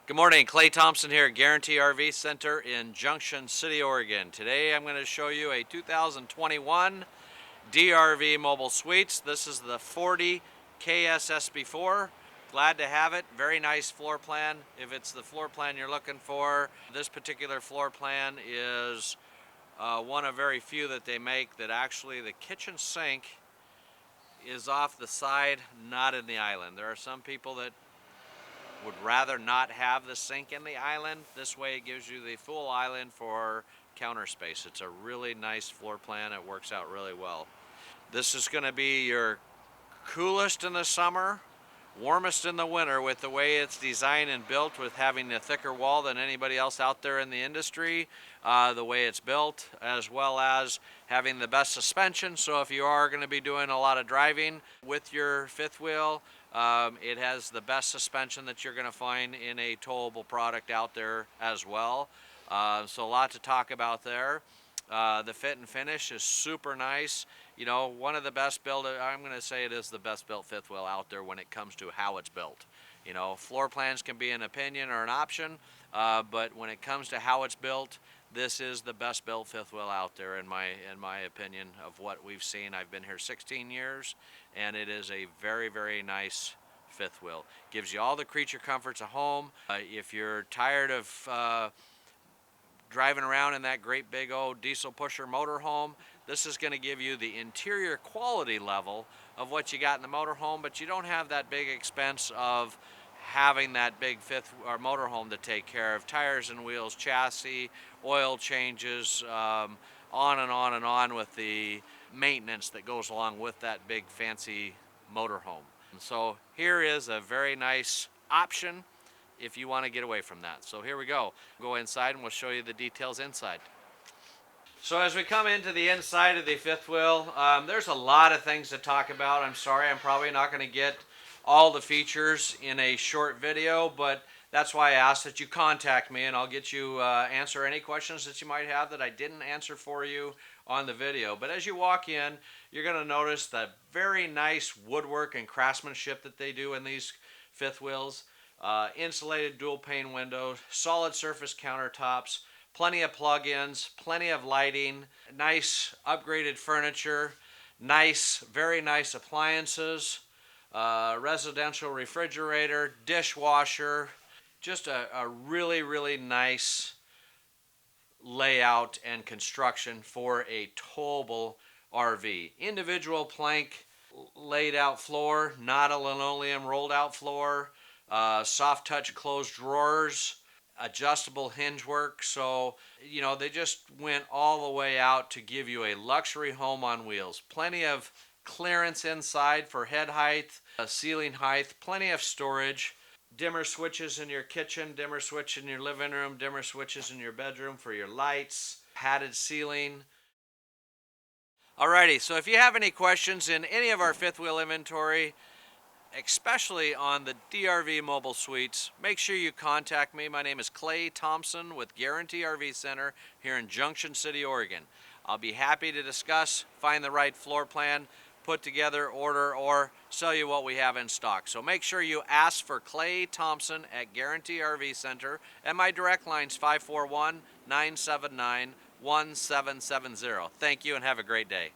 Good morning, Clay.Thompson here at Guaranty RV Center in Junction City, Oregon. Today I'm going to show you a 2021 DRV Mobile Suites. This is the 40 KSSB4. Glad to have it. Very nice floor plan. If it's the floor plan you're looking for, this particular floor plan is one of very few that they make that actually the kitchen sink is off the side, not in the island. There are some people that would rather not have the sink in the island. This way it gives you the full island for counter space. It's a really nice floor plan. It works out really well. This is going to be your coolest in the summer, warmest in the winter with the way it's designed and built, with having a thicker wall than anybody else out there in the industry, the way it's built, as well as having the best suspension. So if you are going to be doing a lot of driving with your fifth wheel, it has the best suspension that you're going to find in a towable product out there as well. So a lot to talk about there. The fit and finish is super nice. You know, one of the best built, I'm going to say it is the best built fifth wheel out there when it comes to how it's built. You know, floor plans can be an opinion or an option, but when it comes to how it's built, this is the best built fifth wheel out there in my opinion of what we've seen. I've been here 16 years, and it is a very, very nice fifth wheel. Gives you all the creature comforts of home. If you're tired of driving around in that great big old diesel pusher motorhome, this is going to give you the interior quality level of what you got in the motorhome, but you don't have that big expense of having that big fifth or motorhome to take care of. Tires and wheels, chassis, oil changes, on and on and on with the maintenance that goes along with that big fancy motorhome. So here is a very nice option if you want to get away from that. So here we go. Go inside and we'll show you the details inside. So as we come into the inside of the fifth wheel, there's a lot of things to talk about. I'm sorry, I'm probably not going to get all the features in a short video, but that's why I asked that you contact me, and I'll get you answer any questions that you might have that I didn't answer for you on the video. But as you walk in, you're going to notice the very nice woodwork and craftsmanship that they do in these fifth wheels. Insulated dual pane windows, solid surface countertops, plenty of plug-ins, plenty of lighting, nice upgraded furniture, nice, very nice appliances, residential refrigerator, dishwasher, just a really, really nice layout and construction for a towable RV. Individual plank laid out floor, not a linoleum rolled out floor, soft touch closed drawers, adjustable hinge work. So, you know, they just went all the way out to give you a luxury home on wheels. Plenty of clearance inside for head height, ceiling height, plenty of storage, dimmer switches in your kitchen, dimmer switch in your living room, dimmer switches in your bedroom for your lights, padded ceiling. Alrighty, so if you have any questions in any of our fifth wheel inventory, especially on the DRV Mobile Suites, make sure you contact me. My name is Clay.Thompson with Guaranty RV Center here in Junction City, Oregon. I'll be happy to discuss, find the right floor plan, put together, order, or sell you what we have in stock. So make sure you ask for Clay.Thompson at Guaranty RV Center, and my direct line's 541-979-1770. Thank you and have a great day.